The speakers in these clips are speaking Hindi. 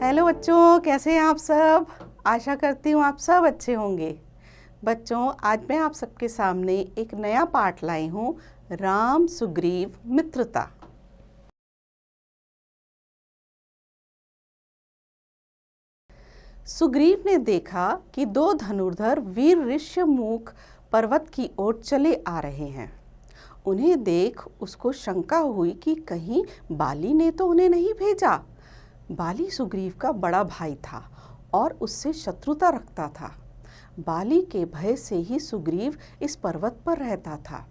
हेलो बच्चों, कैसे हैं आप सब। आशा करती हूँ आप सब अच्छे होंगे। बच्चों, आज मैं आप सबके सामने एक नया पाठ लाई हूँ, राम सुग्रीव मित्रता। सुग्रीव ने देखा कि दो धनुर्धर वीर ऋष्यमुख पर्वत की ओर चले आ रहे हैं। उन्हें देख उसको शंका हुई कि कहीं बाली ने तो उन्हें नहीं भेजा। बाली सुग्रीव का बड़ा भाई था और उससे शत्रुता रखता था। बाली के भय से ही सुग्रीव इस पर्वत पर रहता था।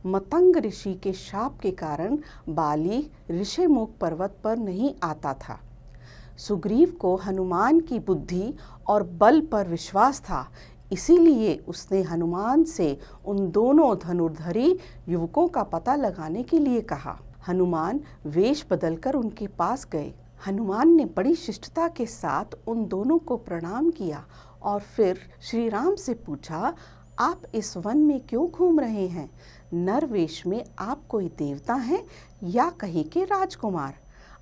मतंग ऋषि के शाप के कारण बाली ऋषिमुख पर्वत पर नहीं आता था। सुग्रीव को हनुमान की बुद्धि और बल पर विश्वास था, इसीलिए उसने हनुमान से उन दोनों धनुर्धरी युवकों का पता लगाने के लिए कहा। हनुमान वेश बदलकर उनके पास गए। हनुमान ने बड़ी शिष्टता के साथ उन दोनों को प्रणाम किया और फिर श्री राम से पूछा, आप इस वन में क्यों घूम रहे हैं? नर वेश में आप कोई देवता हैं या कहीं के राजकुमार?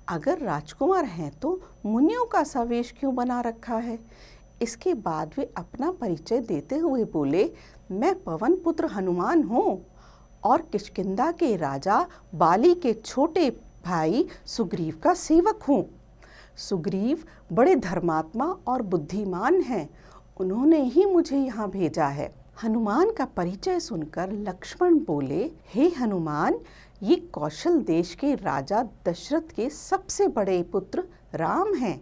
अगर राजकुमार हैं तो मुनियों का सा वेश क्यों बना रखा है? इसके बाद वे अपना परिचय देते हुए बोले, मैं पवन पुत्र हनुमान हूँ और किष्किंधा के राजा बाली के छोटे भाई सुग्रीव का सेवक हूँ। सुग्रीव बड़े धर्मात्मा और बुद्धिमान हैं, उन्होंने ही मुझे यहाँ भेजा है। हनुमान का परिचय सुनकर लक्ष्मण बोले, हे हनुमान, ये कौशल देश के राजा दशरथ के सबसे बड़े पुत्र राम हैं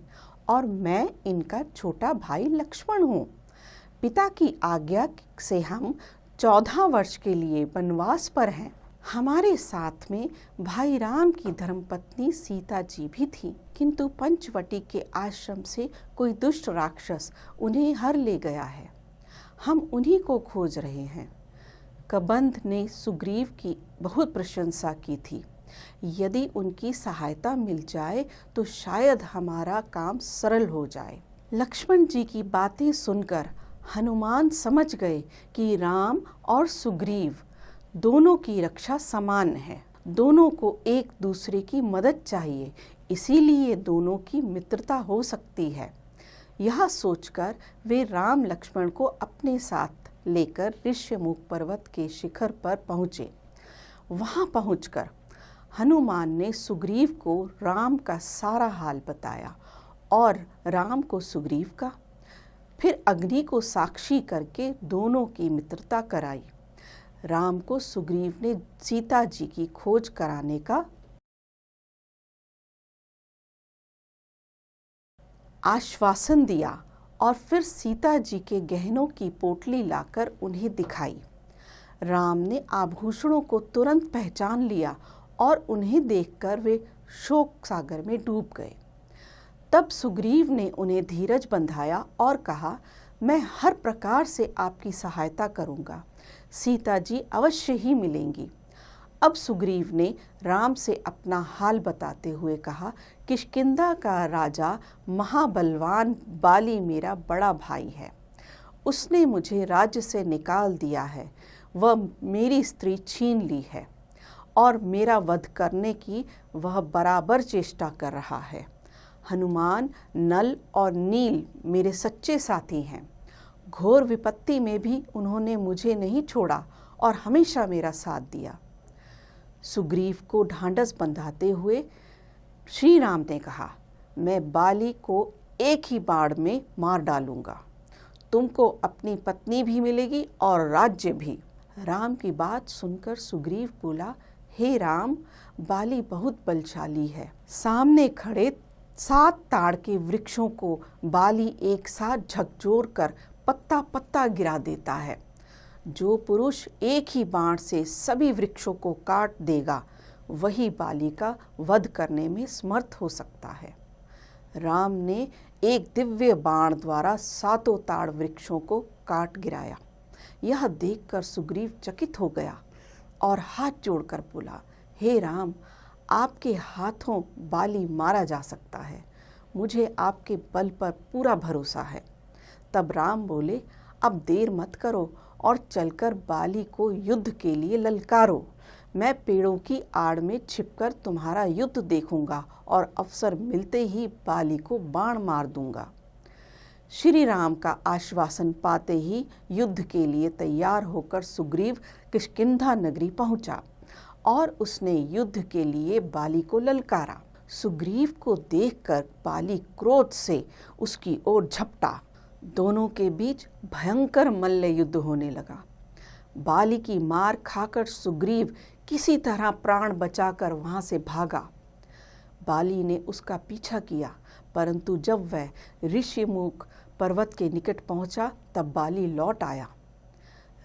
और मैं इनका छोटा भाई लक्ष्मण हूँ। पिता की आज्ञा से हम 14 वर्ष के लिए वनवास पर हैं। हमारे साथ में भाई राम की धर्मपत्नी सीता जी भी थी, किंतु पंचवटी के आश्रम से कोई दुष्ट राक्षस उन्हें हर ले गया है। हम उन्हीं को खोज रहे हैं। कबंध ने सुग्रीव की बहुत प्रशंसा की थी। यदि उनकी सहायता मिल जाए तो शायद हमारा काम सरल हो जाए। लक्ष्मण जी की बातें सुनकर हनुमान समझ गए कि राम और सुग्रीव दोनों की रक्षा समान है। दोनों को एक दूसरे की मदद चाहिए, इसीलिए दोनों की मित्रता हो सकती है। यह सोचकर वे राम लक्ष्मण को अपने साथ लेकर ऋष्यमुख पर्वत के शिखर पर पहुँचे। वहाँ पहुँचकर हनुमान ने सुग्रीव को राम का सारा हाल बताया और राम को सुग्रीव का। फिर अग्नि को साक्षी करके दोनों की मित्रता कराई। राम को सुग्रीव ने सीता जी की खोज कराने का आश्वासन दिया और फिर सीता जी के गहनों की पोटली लाकर उन्हें दिखाई। राम ने आभूषणों को तुरंत पहचान लिया और उन्हें देखकर वे शोक सागर में डूब गए। तब सुग्रीव ने उन्हें धीरज बंधाया और कहा, मैं हर प्रकार से आपकी सहायता करूंगा। सीता जी अवश्य ही मिलेंगी। अब सुग्रीव ने राम से अपना हाल बताते हुए कहा, किष्किंधा का राजा महाबलवान बाली मेरा बड़ा भाई है। उसने मुझे राज्य से निकाल दिया है। वह मेरी स्त्री छीन ली है और मेरा वध करने की वह बराबर चेष्टा कर रहा है। हनुमान, नल और नील मेरे सच्चे साथी हैं। घोर विपत्ति में भी उन्होंने मुझे नहीं छोड़ा और हमेशा मेरा साथ दिया। सुग्रीव को ढांढस बंधाते हुए श्री राम ने कहा, मैं बाली को एक ही बाण में मार डालूंगा। तुमको अपनी पत्नी भी मिलेगी और राज्य भी। राम की बात सुनकर सुग्रीव बोला, हे राम, बाली बहुत बलशाली है। सामने खड़े 7 ताड़ के वृक्षों को बाली एक साथ झकझोर कर पत्ता पत्ता गिरा देता है। जो पुरुष एक ही बाण से सभी वृक्षों को काट देगा, वही बाली का वध करने में समर्थ हो सकता है। राम ने एक दिव्य बाण द्वारा 7 ताड़ वृक्षों को काट गिराया। यह देखकर सुग्रीव चकित हो गया और हाथ जोड़कर बोला, हे राम, आपके हाथों बाली मारा जा सकता है। मुझे आपके बल पर पूरा भरोसा है। तब राम बोले, अब देर मत करो और चलकर बाली को युद्ध के लिए ललकारो। मैं पेड़ों की आड़ में छिपकर तुम्हारा युद्ध देखूंगा और अवसर मिलते ही बाली को बाण मार दूंगा। श्री राम का आश्वासन पाते ही युद्ध के लिए तैयार होकर सुग्रीव किष्किंधा नगरी पहुंचा और उसने युद्ध के लिए बाली को ललकारा। सुग्रीव को देखकर बाली क्रोध से उसकी ओर झपटा। दोनों के बीच भयंकर मल्ल युद्ध होने लगा। बाली की मार खाकर सुग्रीव किसी तरह प्राण बचाकर वहां से भागा। बाली ने उसका पीछा किया, परंतु जब वह ऋषिमुख पर्वत के निकट पहुंचा तब बाली लौट आया।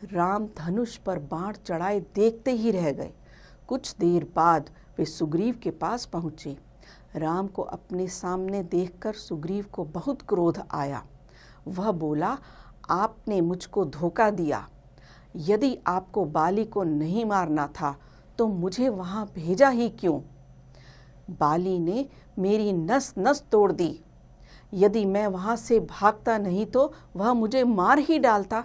राम धनुष पर बाण चढ़ाए देखते ही रह गए। कुछ देर बाद वे सुग्रीव के पास पहुंचे। राम को अपने सामने देखकर सुग्रीव को बहुत क्रोध आया। वह बोला, आपने मुझको धोखा दिया। यदि आपको बाली को नहीं मारना था तो मुझे वहां भेजा ही क्यों? बाली ने मेरी नस नस तोड़ दी। यदि मैं वहां से भागता नहीं तो वह मुझे मार ही डालता।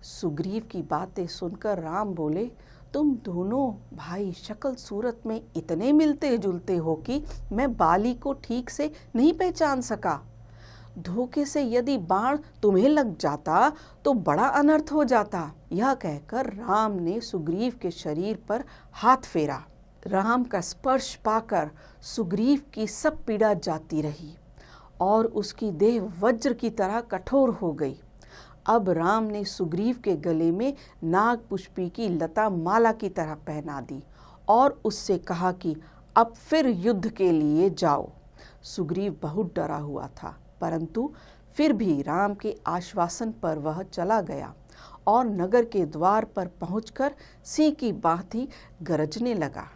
सुग्रीव की बातें सुनकर राम बोले, तुम दोनों भाई शक्ल सूरत में इतने मिलते जुलते हो कि मैं बाली को ठीक से नहीं पहचान सका। धोखे से यदि बाण तुम्हें लग जाता तो बड़ा अनर्थ हो जाता। यह कहकर राम ने सुग्रीव के शरीर पर हाथ फेरा। राम का स्पर्श पाकर सुग्रीव की सब पीड़ा जाती रही और उसकी देह वज्र की तरह कठोर हो गई। अब राम ने सुग्रीव के गले में नाग पुष्पी की लता माला की तरह पहना दी और उससे कहा कि अब फिर युद्ध के लिए जाओ। सुग्रीव बहुत डरा हुआ था, परंतु फिर भी राम के आश्वासन पर वह चला गया और नगर के द्वार पर पहुंचकर सिंह की भांति गरजने लगा।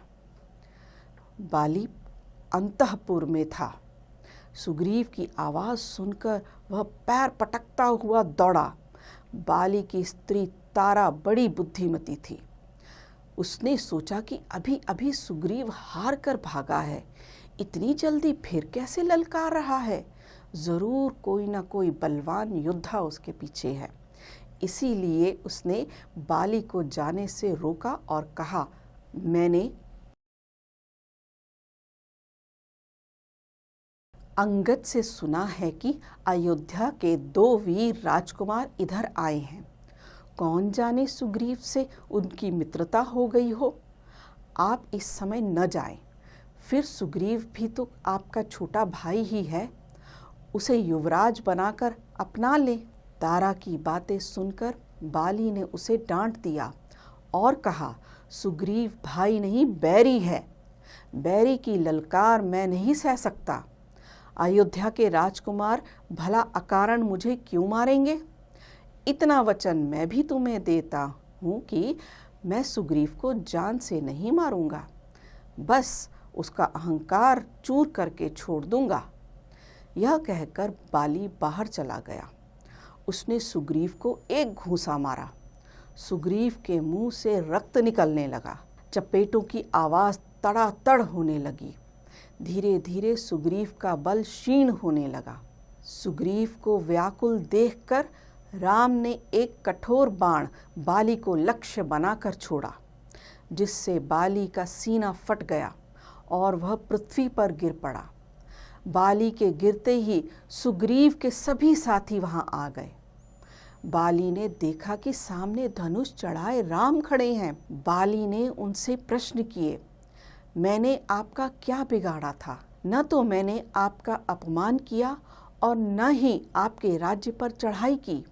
बाली अंतःपुर में था। सुग्रीव की आवाज सुनकर वह पैर पटकता हुआ दौड़ा। बाली की स्त्री तारा बड़ी बुद्धिमती थी। उसने सोचा कि अभी अभी सुग्रीव हार कर भागा है, इतनी जल्दी फिर कैसे ललकार रहा है? जरूर कोई ना कोई बलवान योद्धा उसके पीछे है। इसीलिए उसने बाली को जाने से रोका और कहा, मैंने अंगद से सुना है कि अयोध्या के 2 वीर राजकुमार इधर आए हैं। कौन जाने सुग्रीव से उनकी मित्रता हो गई हो। आप इस समय न जाएं। फिर सुग्रीव भी तो आपका छोटा भाई ही है, उसे युवराज बनाकर अपना ले। तारा की बातें सुनकर बाली ने उसे डांट दिया और कहा, सुग्रीव भाई नहीं बैरी है। बैरी की ललकार मैं नहीं सह सकता। अयोध्या के राजकुमार भला अकारण मुझे क्यों मारेंगे? इतना वचन मैं भी तुम्हें देता हूँ कि मैं सुग्रीव को जान से नहीं मारूंगा, बस उसका अहंकार चूर करके छोड़ दूंगा। यह कहकर बाली बाहर चला गया। उसने सुग्रीव को एक घूंसा मारा। सुग्रीव के मुंह से रक्त निकलने लगा। चपेटों की आवाज तड़ातड़ होने लगी। धीरे धीरे सुग्रीव का बल क्षीण होने लगा। सुग्रीव को व्याकुल देखकर राम ने एक कठोर बाण बाली को लक्ष्य बनाकर छोड़ा, जिससे बाली का सीना फट गया और वह पृथ्वी पर गिर पड़ा। बाली के गिरते ही सुग्रीव के सभी साथी वहां आ गए। बाली ने देखा कि सामने धनुष चढ़ाए राम खड़े हैं। बाली ने उनसे प्रश्न किए, मैंने आपका क्या बिगाड़ा था? न तो मैंने आपका अपमान किया और न ही आपके राज्य पर चढ़ाई की।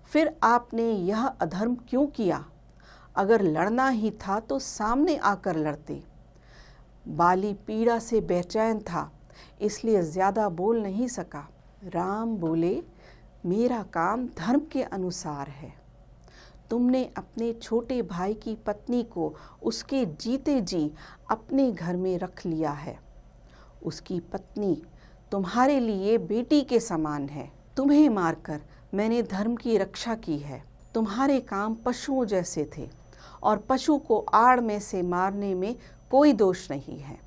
फिर आपने यह अधर्म क्यों किया? अगर लड़ना ही था तो सामने आकर लड़ते। बाली पीड़ा से बेचैन था, इसलिए ज्यादा बोल नहीं सका। राम बोले, मेरा काम धर्म के अनुसार है। तुमने अपने छोटे भाई की पत्नी को उसके जीते जी अपने घर में रख लिया है। उसकी पत्नी तुम्हारे लिए बेटी के समान है। तुम्हें मारकर मैंने धर्म की रक्षा की है। तुम्हारे काम पशुओं जैसे थे और पशु को आड़ में से मारने में कोई दोष नहीं है।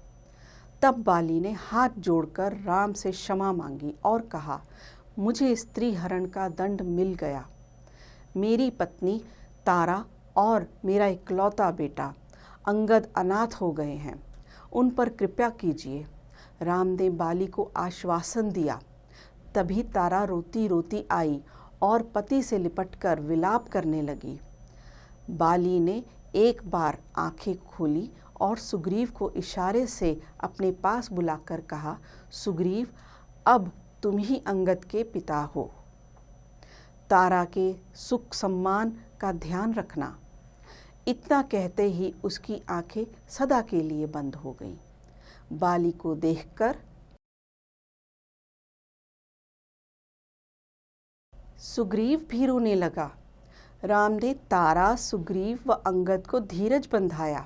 तब बाली ने हाथ जोड़कर राम से क्षमा मांगी और कहा, मुझे स्त्री हरण का दंड मिल गया। मेरी पत्नी तारा और मेरा इकलौता बेटा अंगद अनाथ हो गए हैं, उन पर कृपा कीजिए। राम ने बाली को आश्वासन दिया। तभी तारा रोती रोती आई और पति से लिपटकर विलाप करने लगी। बाली ने एक बार आंखें खोली और सुग्रीव को इशारे से अपने पास बुलाकर कहा, सुग्रीव, अब तुम ही अंगद के पिता हो। तारा के सुख सम्मान का ध्यान रखना। इतना कहते ही उसकी आंखें सदा के लिए बंद हो गईं। बाली को देखकर सुग्रीव भी रोने लगा। राम ने तारा, सुग्रीव व अंगद को धीरज बंधाया।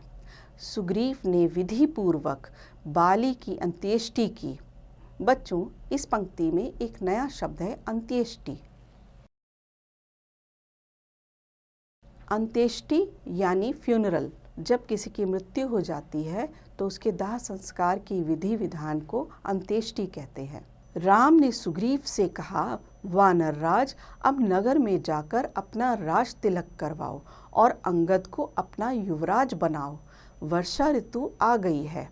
सुग्रीव ने विधि पूर्वक बाली की अंत्येष्टि की। बच्चों, इस पंक्ति में एक नया शब्द है, अंत्येष्टि। अंत्येष्टि यानी फ्यूनरल। जब किसी की मृत्यु हो जाती है तो उसके दाह संस्कार की विधि विधान को अंत्येष्टि कहते हैं। राम ने सुग्रीव से कहा, वानर राज, अब नगर में जाकर अपना राज तिलक करवाओ और अंगद को अपना युवराज बनाओ। वर्षा ऋतु आ गई है।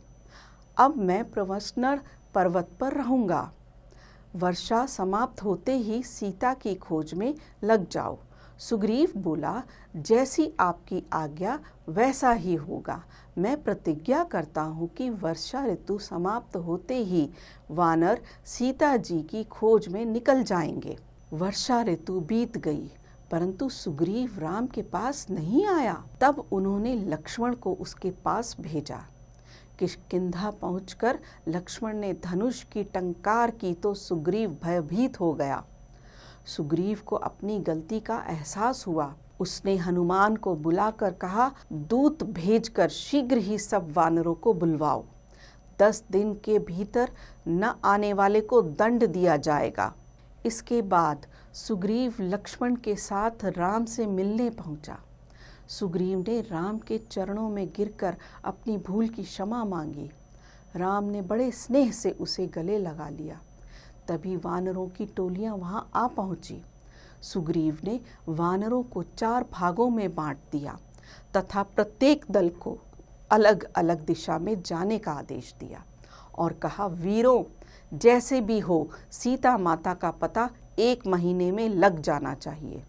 अब मैं प्रवसनर पर्वत पर रहूंगा। वर्षा समाप्त होते ही सीता की खोज में लग जाओ। सुग्रीव बोला, जैसी आपकी आज्ञा वैसा ही होगा। मैं प्रतिज्ञा करता हूँ कि वर्षा ऋतु समाप्त होते ही वानर सीता जी की खोज में निकल जाएंगे। वर्षा ऋतु बीत गई, परंतु सुग्रीव राम के पास नहीं आया। तब उन्होंने लक्ष्मण को उसके पास भेजा। किष्किंधा पहुंचकर लक्ष्मण ने धनुष की टंकार की तो सुग्रीव भयभीत हो गया। सुग्रीव को अपनी गलती का एहसास हुआ। उसने हनुमान को बुलाकर कहा, दूत भेजकर शीघ्र ही सब वानरों को बुलवाओ। 10 दिन के भीतर न आने वाले को दंड दिया जाएगा। इसके बाद सुग्रीव लक्ष्मण के साथ राम से मिलने पहुंचा। सुग्रीव ने राम के चरणों में गिरकर अपनी भूल की क्षमा मांगी। राम ने बड़े स्नेह से उसे गले लगा लिया। तभी वानरों की टोलियां वहां आ पहुंची। सुग्रीव ने वानरों को 4 भागों में बांट दिया तथा प्रत्येक दल को अलग अलग दिशा में जाने का आदेश दिया और कहा, वीरों, जैसे भी हो सीता माता का पता 1 महीने में लग जाना चाहिए।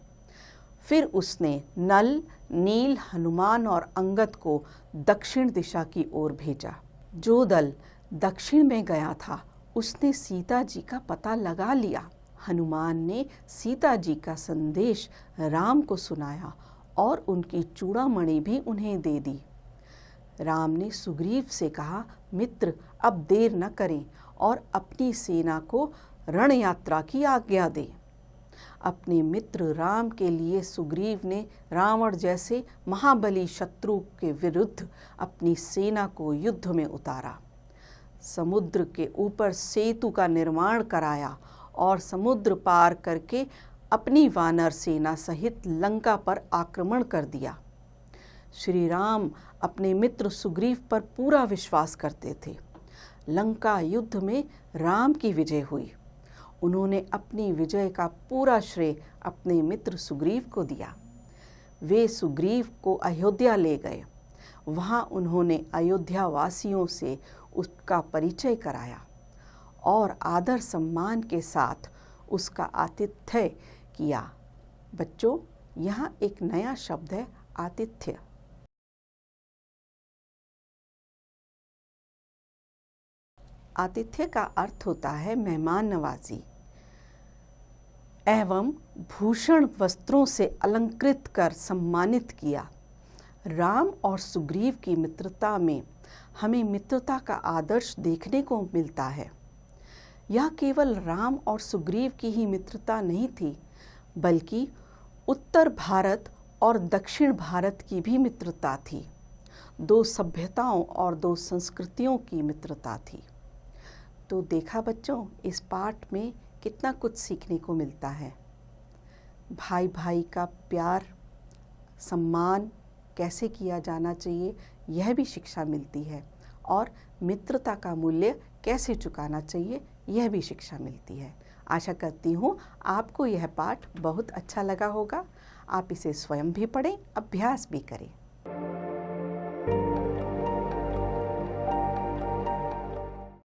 फिर उसने नल, नील, हनुमान और अंगद को दक्षिण दिशा की ओर भेजा। जो दल दक्षिण में गया था उसने सीता जी का पता लगा लिया। हनुमान ने सीता जी का संदेश राम को सुनाया और उनकी चूड़ामणि भी उन्हें दे दी। राम ने सुग्रीव से कहा, मित्र, अब देर न करें और अपनी सेना को रण यात्रा की आज्ञा दें। अपने मित्र राम के लिए सुग्रीव ने रावण जैसे महाबली शत्रु के विरुद्ध अपनी सेना को युद्ध में उतारा। समुद्र के ऊपर सेतु का निर्माण कराया और समुद्र पार करके अपनी वानर सेना सहित लंका पर आक्रमण कर दिया। श्री राम अपने मित्र सुग्रीव पर पूरा विश्वास करते थे। लंका युद्ध में राम की विजय हुई। उन्होंने अपनी विजय का पूरा श्रेय अपने मित्र सुग्रीव को दिया। वे सुग्रीव को अयोध्या ले गए। वहां उन्होंने अयोध्या वासियों से उसका परिचय कराया और आदर सम्मान के साथ उसका आतिथ्य किया। बच्चों, यहाँ एक नया शब्द है, आतिथ्य। आतिथ्य का अर्थ होता है मेहमान नवाजी एवं भूषण वस्त्रों से अलंकृत कर सम्मानित किया। राम और सुग्रीव की मित्रता में हमें मित्रता का आदर्श देखने को मिलता है। यह केवल राम और सुग्रीव की ही मित्रता नहीं थी, बल्कि उत्तर भारत और दक्षिण भारत की भी मित्रता थी। 2 सभ्यताओं और 2 संस्कृतियों की मित्रता थी। तो देखा बच्चों, इस पाठ में कितना कुछ सीखने को मिलता है। भाई भाई का प्यार, सम्मान कैसे किया जाना चाहिए, यह भी शिक्षा मिलती है और मित्रता का मूल्य कैसे चुकाना चाहिए, यह भी शिक्षा मिलती है। आशा करती हूँ आपको यह पाठ बहुत अच्छा लगा होगा। आप इसे स्वयं भी पढ़ें, अभ्यास भी करें।